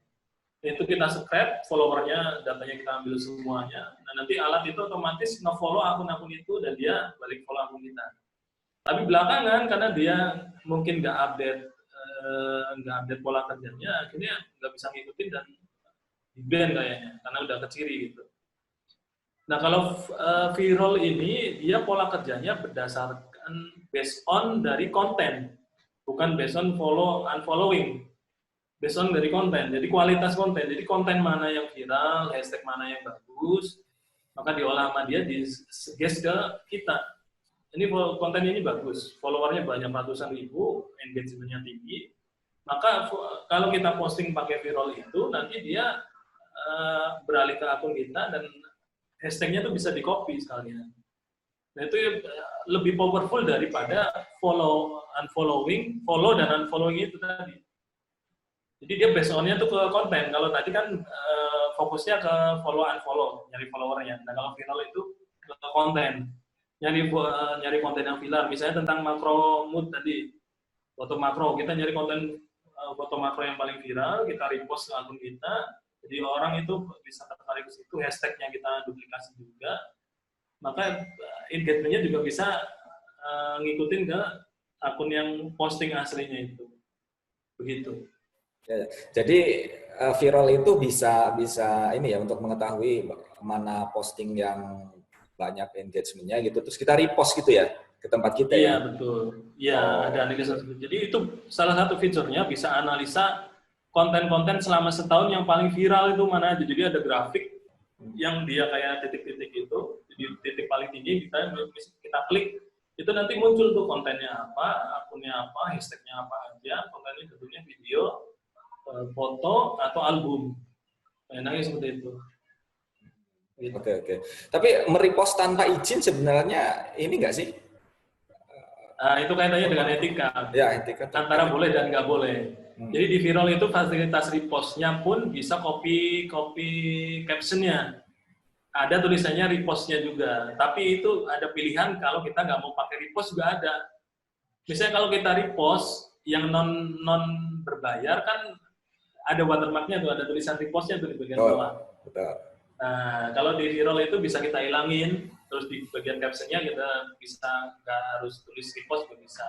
Itu kita scrap, followernya, datanya kita ambil semuanya. Nah, nanti alat itu otomatis nge-follow akun-akun itu dan dia balik follow akun kita. Tapi belakangan karena dia mungkin nggak update pola kerjanya, akhirnya nggak bisa ngikutin dan di-ban kayaknya karena udah keciri gitu. Nah, kalau viral ini dia pola kerjanya berdasarkan based on dari konten, bukan based on follow unfollowing. Based on dari konten, jadi kualitas konten. Jadi konten mana yang viral, hashtag mana yang bagus, maka diolah sama dia, di-suggest ke kita. Ini konten ini bagus, followernya banyak ratusan ribu, engagement-nya tinggi. Maka kalau kita posting pakai viral itu, nanti dia beralih ke akun kita dan hashtag-nya tuh bisa di-copy sekalian. Nah, itu lebih powerful daripada follow dan unfollowing itu tadi. Jadi dia based on-nya tuh ke konten. Kalau tadi kan fokusnya ke follow unfollow, nyari followernya. Nah, kalau viral itu ke konten. Nyari konten yang viral. Misalnya tentang makro mood tadi. Foto makro, kita nyari konten foto makro yang paling viral, kita repost ke akun kita. Jadi orang itu bisa tertarik ke situ, hashtag-nya kita duplikasi juga. Maka engagement-nya juga bisa ngikutin ke akun yang posting aslinya itu. Begitu. Ya, jadi viral itu bisa ini ya untuk mengetahui mana posting yang banyak engagement-nya gitu, terus kita repost gitu ya ke tempat kita ya. Iya betul. Iya ada analisa. Jadi itu salah satu fiturnya bisa analisa konten-konten selama setahun yang paling viral itu mana aja. Jadi ada grafik yang dia kayak titik-titik itu, jadi titik paling tinggi kita klik itu nanti muncul tuh kontennya apa, akunnya apa, hashtag-nya apa aja, kontennya tentunya video, foto atau album. Enaknya seperti itu. Gitu. Oke. Tapi merepost tanpa izin sebenarnya ini nggak sih? Nah, itu kaitannya dengan etika. Ya, etika. Antara boleh dan nggak boleh. Jadi di viral itu fasilitas repost-nya pun bisa copy caption-nya. Ada tulisannya repost-nya juga. Tapi itu ada pilihan kalau kita nggak mau pakai repost juga ada. Misalnya kalau kita repost yang non berbayar kan ada watermark-nya tuh, ada tulisan repost-nya tuh di bagian bawah. Betul. Nah, kalau di viral itu bisa kita hilangin, terus di bagian caption-nya kita bisa nggak harus tulis repost juga bisa.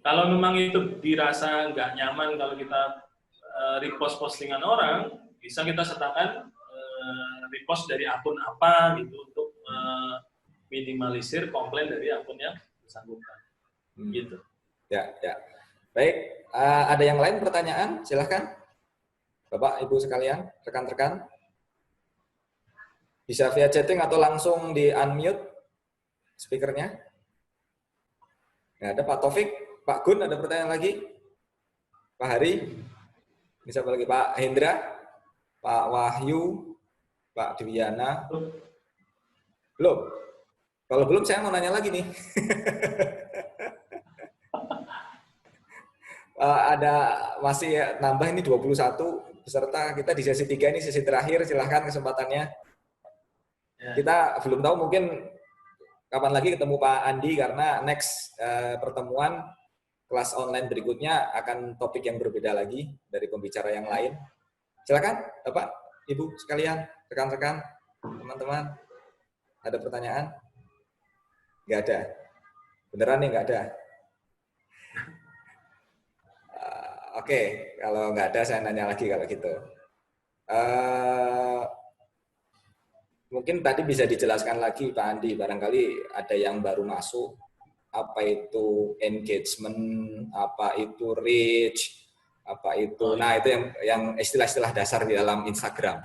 Kalau memang itu dirasa nggak nyaman kalau kita repost postingan orang, bisa kita sertakan repost dari akun apa gitu untuk minimalisir komplain dari akun yang bersangkutan. Gitu. Ya. Baik, ada yang lain pertanyaan? Silahkan. Bapak, Ibu sekalian, rekan-rekan. Bisa via chatting atau langsung di unmute speakernya. Nah, ada Pak Taufik, Pak Gun, ada pertanyaan lagi? Pak Hari? Bisa apa lagi? Pak Hendra? Pak Wahyu? Pak Dwiana? Belum? Kalau belum, saya mau nanya lagi nih. Ada masih nambah ini 21 peserta kita di sesi 3 ini, sesi terakhir. Silahkan kesempatannya. Kita belum tahu mungkin kapan lagi ketemu Pak Andi karena next pertemuan kelas online berikutnya akan topik yang berbeda lagi dari pembicara yang lain. Silakan Bapak, Ibu sekalian, rekan-rekan, teman-teman. Ada pertanyaan? Nggak ada. Beneran nih nggak ada. Oke, kalau nggak ada saya nanya lagi kalau gitu. Mungkin tadi bisa dijelaskan lagi Pak Andi, barangkali ada yang baru masuk. apa itu engagement, apa itu reach, apa itu, nah itu yang istilah-istilah dasar di dalam Instagram.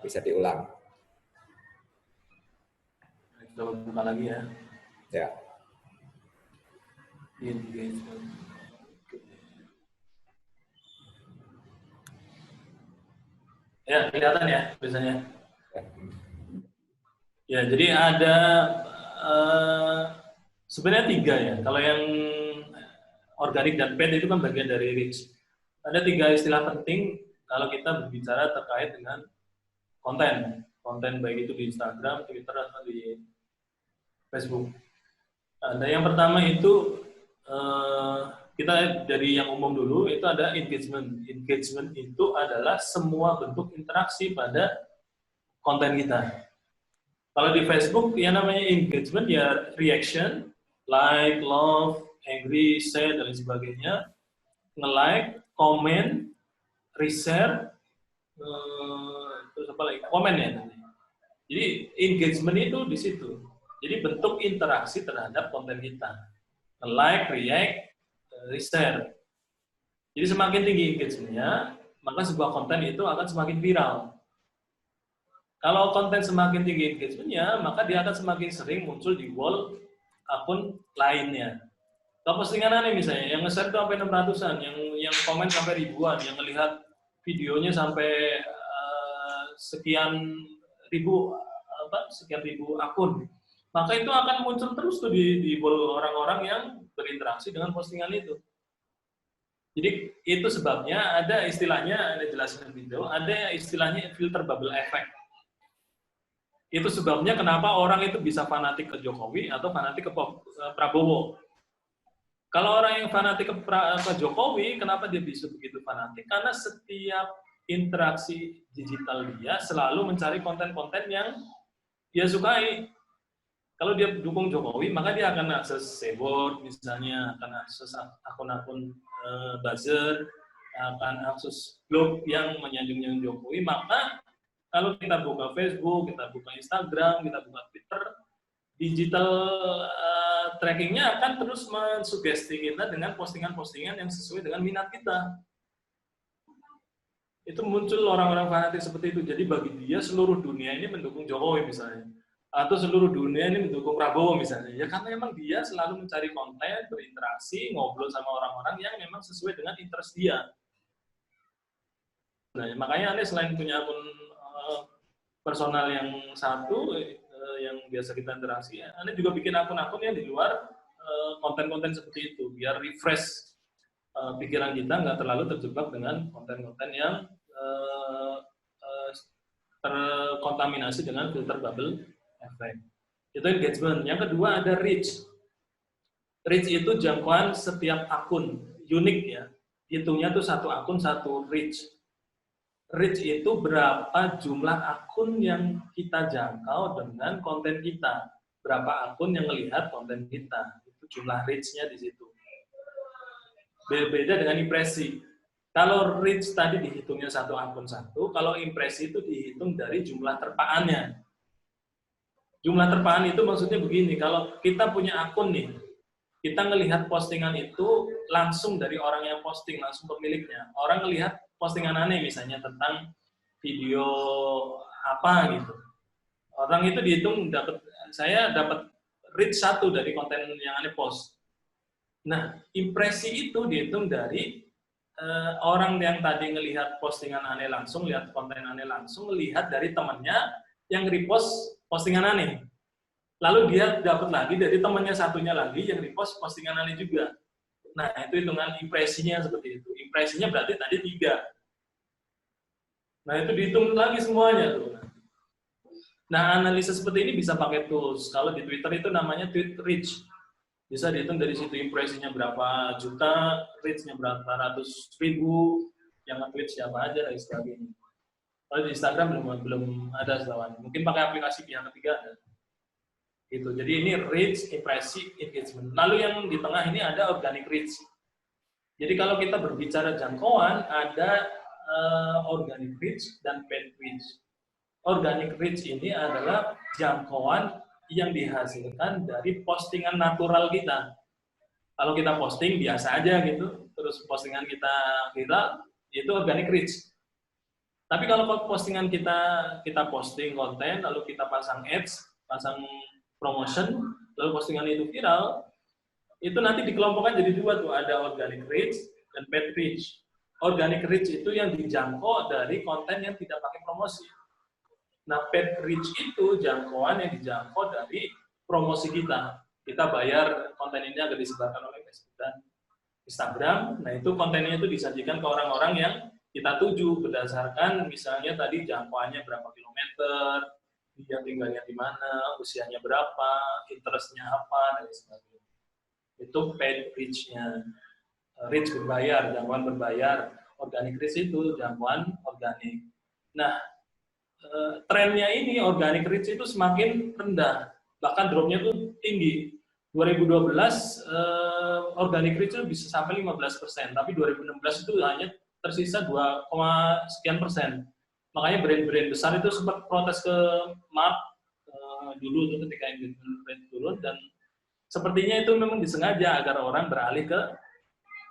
Bisa diulang. Coba buka lagi ya. Ya. Engagement. Ya, kelihatan ya biasanya. Ya, jadi ada sebenarnya 3 ya. Kalau yang organik dan paid itu kan bagian dari reach. Ada 3 istilah penting kalau kita berbicara terkait dengan konten baik itu di Instagram, Twitter, atau di Facebook. Nah, yang pertama itu kita dari yang umum dulu, itu ada engagement. Engagement itu adalah semua bentuk interaksi pada konten kita. Kalau di Facebook, yang namanya engagement ya reaction, like, love, angry, sad, dan lain sebagainya. Nge-like, komen, reshare, terus apa lagi? Komen ya. Jadi engagement itu di situ. Jadi bentuk interaksi terhadap konten kita. Nge-like, react, reshare. Jadi semakin tinggi engagement-nya, maka sebuah konten itu akan semakin viral. Kalau konten semakin tinggi engagement-nya, maka dia akan semakin sering muncul di wall akun lainnya. Kalau postingan aneh misalnya, yang nge-share itu sampai 600-an, yang komen sampai ribuan, yang melihat videonya sampai sekian ribu akun, maka itu akan muncul terus tuh di wall orang-orang yang berinteraksi dengan postingan itu. Jadi itu sebabnya ada istilahnya, ada jelasin di video, ada istilahnya filter bubble effect. Itu sebabnya kenapa orang itu bisa fanatik ke Jokowi atau fanatik ke Prabowo. Kalau orang yang fanatik ke Jokowi, kenapa dia bisa begitu fanatik? Karena setiap interaksi digital dia selalu mencari konten-konten yang dia sukai. Kalau dia dukung Jokowi, maka dia akan akses Seword misalnya, akan akses akun-akun buzzer, akan akses blog yang menyanjung Jokowi. Maka kalau kita buka Facebook, kita buka Instagram, kita buka Twitter, digital trackingnya akan terus mensugesti kita dengan postingan-postingan yang sesuai dengan minat kita. Itu muncul orang-orang fanatik seperti itu. Jadi bagi dia seluruh dunia ini mendukung Jokowi misalnya, atau seluruh dunia ini mendukung Prabowo misalnya. Ya karena memang dia selalu mencari konten, berinteraksi, ngobrol sama orang-orang yang memang sesuai dengan interest dia. Nah, makanya Anda selain punya akun personal yang satu, yang biasa kita interaksi, Anda juga bikin akun-akun yang di luar konten-konten seperti itu, biar refresh pikiran kita, nggak terlalu terjebak dengan konten-konten yang terkontaminasi dengan filter bubble effect. Itu engagement. Yang kedua ada reach. Reach itu jangkauan setiap akun, unik ya. Hitungnya tuh satu akun, satu reach. Reach itu berapa jumlah akun yang kita jangkau dengan konten kita. Berapa akun yang melihat konten kita. Itu jumlah reach-nya di situ. Berbeda dengan impresi. Kalau reach tadi dihitungnya satu akun satu, kalau impresi itu dihitung dari jumlah terpaannya. Jumlah terpaan itu maksudnya begini, kalau kita punya akun nih, kita ngelihat postingan itu langsung dari orang yang posting, langsung pemiliknya. Orang ngelihat postingan aneh misalnya tentang video apa gitu. Orang itu dihitung saya dapat reach 1 dari konten yang aneh post. Nah, impresi itu dihitung dari orang yang tadi ngelihat postingan aneh langsung, lihat konten aneh langsung, lihat dari temannya yang repost postingan aneh. Lalu dia dapat lagi dari temannya satunya lagi yang repost postingan aneh juga. Nah, itu hitungan impresinya seperti itu. Impresinya berarti tadi 3. Nah, itu dihitung lagi semuanya tuh. Nah, analisis seperti ini bisa pakai tools. Kalau di Twitter itu namanya tweet reach. Bisa dihitung dari situ impresinya berapa juta, reach-nya berapa ratus ribu, yang nge-tweet siapa aja, dan sebagainya. Kalau di Instagram belum ada setahu. Mungkin pakai aplikasi pihak ketiga ada. Gitu. Jadi ini reach, impresi, engagement. Lalu yang di tengah ini ada organic reach. Jadi kalau kita berbicara jangkauan, ada organic reach dan paid reach. Organic reach ini adalah jangkauan yang dihasilkan dari postingan natural kita. Kalau kita posting biasa aja gitu, terus postingan kita viral, itu organic reach. Tapi kalau postingan kita posting konten, lalu kita pasang ads, pasang promotion, lalu postingan itu viral, itu nanti dikelompokkan jadi dua tuh, ada organic reach dan paid reach. Organic reach itu yang dijangkau dari konten yang tidak pakai promosi. Nah, paid reach itu jangkauan yang dijangkau dari promosi kita. Kita bayar konten ini agar disebarkan oleh Facebook dan Instagram. Nah, itu kontennya itu disajikan ke orang-orang yang kita tuju berdasarkan misalnya tadi jangkauannya berapa kilometer, dia tinggalnya di mana, usianya berapa, interestnya apa, dan sebagainya. Itu paid reach-nya. Reach berbayar, jangkauan berbayar. Organic reach itu jangkauan organik. Nah, trennya ini organic reach itu semakin rendah, bahkan drop-nya tuh tinggi. 2012 organic reach itu bisa sampai 15%, tapi 2016 itu hanya tersisa 2, sekian persen. Makanya brand-brand besar itu sempat protes ke Mark dulu tuh ketika engagement rate turun, dan sepertinya itu memang disengaja agar orang beralih ke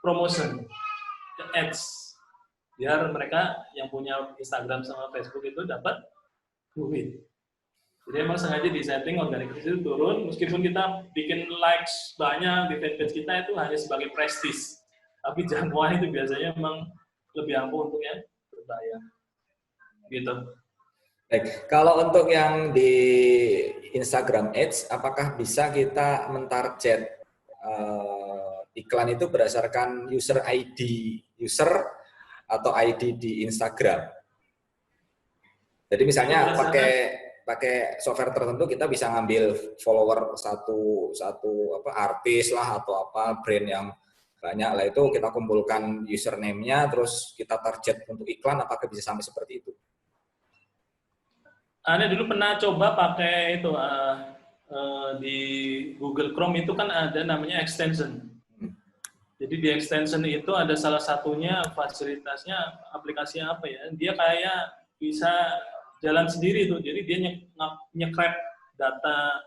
promotion, ke ads, biar mereka yang punya Instagram sama Facebook itu dapat duit. Jadi emang sengaja disetting organic reach itu turun, meskipun kita bikin likes banyak di fanpage kita itu hanya sebagai prestis, tapi jangkauan itu biasanya emang lebih ampuh untuk yang berbayar. Gitu. Baik, kalau untuk yang di Instagram Ads, apakah bisa kita mentarget iklan itu berdasarkan user ID user atau ID di Instagram? Jadi misalnya pakai software tertentu kita bisa ngambil follower satu apa artis lah atau apa brand yang banyak lah, itu kita kumpulkan username-nya terus kita target untuk iklan, apakah bisa sampai seperti itu? Anda dulu pernah coba pakai itu di Google Chrome itu kan ada namanya extension. Jadi di extension itu ada salah satunya fasilitasnya aplikasinya apa ya? Dia kayak bisa jalan sendiri tuh. Jadi dia nge-grab data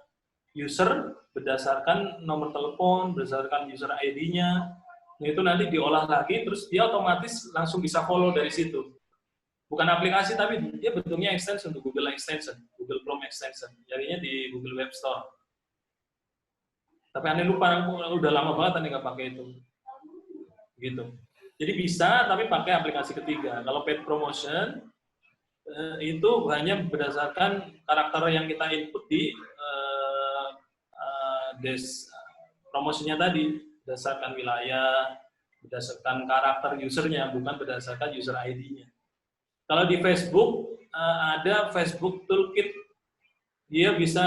user berdasarkan nomor telepon, berdasarkan user ID-nya. Nah, itu nanti diolah lagi, terus dia otomatis langsung bisa follow dari situ. Bukan aplikasi, tapi dia bentuknya extension untuk Google Extension, Google Chrome Extension. Jadinya di Google Web Store. Tapi aneh lupa, udah lama banget aneh nggak pakai itu. Gitu. Jadi bisa, tapi pakai aplikasi ketiga. Kalau paid promotion, itu hanya berdasarkan karakter yang kita input di promosinya tadi, berdasarkan wilayah, berdasarkan karakter usernya, bukan berdasarkan user ID-nya. Kalau di Facebook, ada Facebook Toolkit. Dia bisa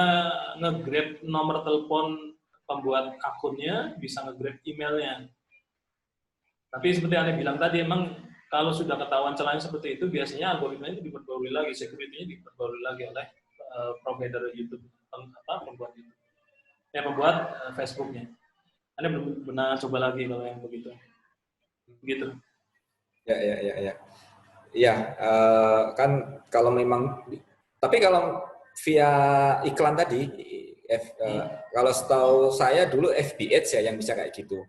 nge-grab nomor telepon pembuat akunnya, bisa nge-grab emailnya. Tapi seperti yang Anda bilang tadi, emang kalau sudah ketahuan celahnya seperti itu, biasanya algoritmanya diperbarui lagi, security-nya diperbarui lagi oleh provider YouTube, pembuat YouTube. Pembuat Facebook-nya. Anda belum pernah coba lagi kalau yang begitu. Begitu. Ya. Iya, kan kalau memang, tapi kalau via iklan tadi, kalau setahu saya dulu FB Ads ya yang bisa kayak gitu.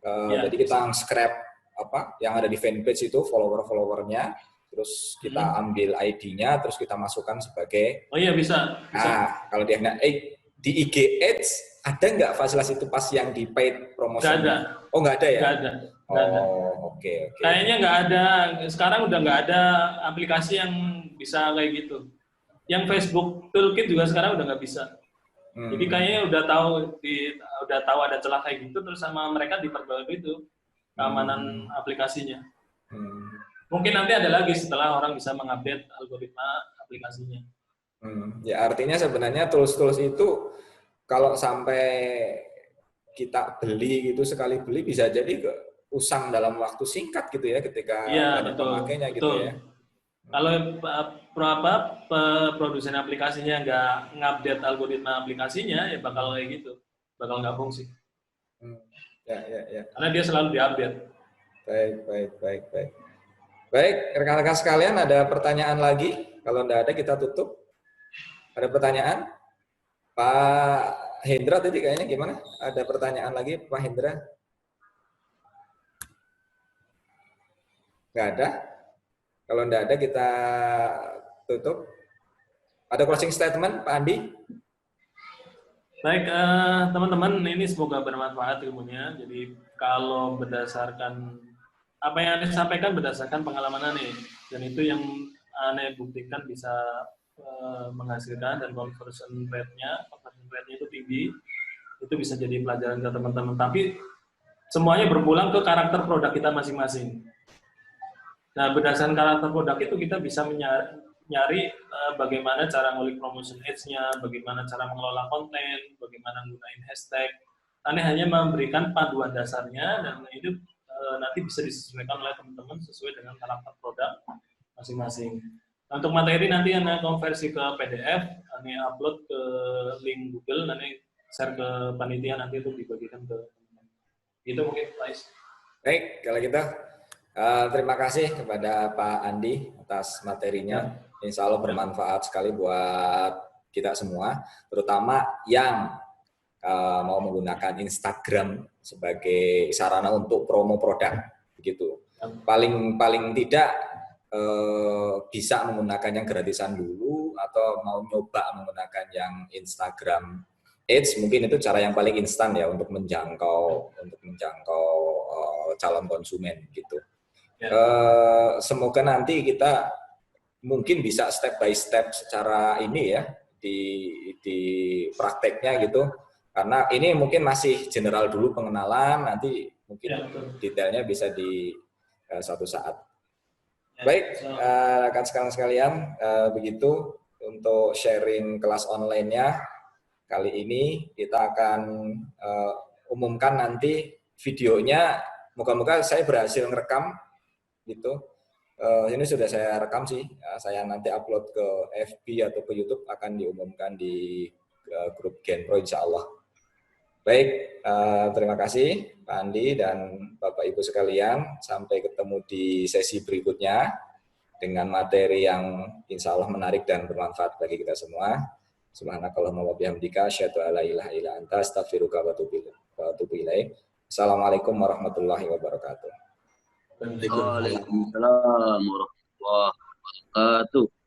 Jadi kita scrap apa yang ada di fanpage itu follower-followernya, terus kita ambil ID-nya, terus kita masukkan sebagai. Oh iya bisa. Nah, kalau di IG Ads ada nggak fasilitas itu pas yang di paid promotion? Nggak ada. Oh nggak ada ya? Nggak ada. Oke. Kayaknya nggak ada, sekarang udah nggak ada aplikasi yang bisa kayak gitu. Yang Facebook Toolkit juga sekarang udah nggak bisa. Jadi kayaknya udah tahu ada celah kayak gitu, terus sama mereka diperbarui itu keamanan aplikasinya. Mungkin nanti ada lagi setelah orang bisa mengupdate algoritma aplikasinya. Ya artinya sebenarnya tools-tools itu kalau sampai kita beli gitu, sekali beli bisa jadi usang dalam waktu singkat gitu ya ketika ada pemakainya gitu ya. Kalau produsen aplikasinya nggak ngupdate algoritma aplikasinya, ya bakal kayak gitu, bakal nggak fungsi. Ya. Karena dia selalu diupdate. Baik. Baik, rekan-rekan sekalian, ada pertanyaan lagi? Kalau nggak ada kita tutup. Ada pertanyaan? Pak Hendra tadi kayaknya gimana? Ada pertanyaan lagi Pak Hendra? Nggak ada? Kalau nggak ada kita tutup. Ada closing statement Pak Andi? Baik, teman-teman, ini semoga bermanfaat ilmunya. Jadi kalau berdasarkan apa yang Anda sampaikan berdasarkan pengalaman Anda, dan itu yang Anda buktikan bisa menghasilkan, dan conversion rate-nya itu tinggi, itu bisa jadi pelajaran ke teman-teman. Tapi semuanya berpulang ke karakter produk kita masing-masing. Nah, berdasarkan karakter produk itu kita bisa nyari bagaimana cara ngulik promotion ads-nya, bagaimana cara mengelola konten, bagaimana menggunakan hashtag. Anda hanya memberikan panduan dasarnya, dan itu nanti bisa disesuaikan oleh teman-teman sesuai dengan karakter produk masing-masing. Nah, untuk materi nanti Anda konversi ke PDF, Anda upload ke link Google, nanti share ke panitia, nanti itu dibagikan ke teman-teman. Itu mungkin, Pak Is. Baik, kalau gitu terima kasih kepada Pak Andi atas materinya. Insya Allah bermanfaat sekali buat kita semua, terutama yang mau menggunakan Instagram sebagai sarana untuk promo produk, begitu. Paling tidak bisa menggunakan yang gratisan dulu, atau mau nyoba menggunakan yang Instagram Ads, mungkin itu cara yang paling instan ya untuk menjangkau calon konsumen gitu. Semoga nanti kita mungkin bisa step by step secara ini ya di prakteknya gitu, karena ini mungkin masih general dulu pengenalan, nanti mungkin detailnya bisa di suatu saat. Baik, rekan sekalian, begitu untuk sharing kelas online-nya kali ini. Kita akan umumkan nanti videonya, moga-moga saya berhasil ngerekam gitu. Ini sudah saya rekam sih, saya nanti upload ke FB atau ke YouTube, akan diumumkan di grup Genpro insya Allah. Baik, terima kasih Pak Andi dan Bapak Ibu sekalian. Sampai ketemu di sesi berikutnya dengan materi yang insya Allah menarik dan bermanfaat bagi kita semua. Subhanakallahumma wa bihamdika asyhadu an la ilaha illa anta astaghfiruka wa atubu ilaik. Assalamualaikum warahmatullahi wabarakatuh. Waalaikumsalam warahmatullahi wabarakatuh.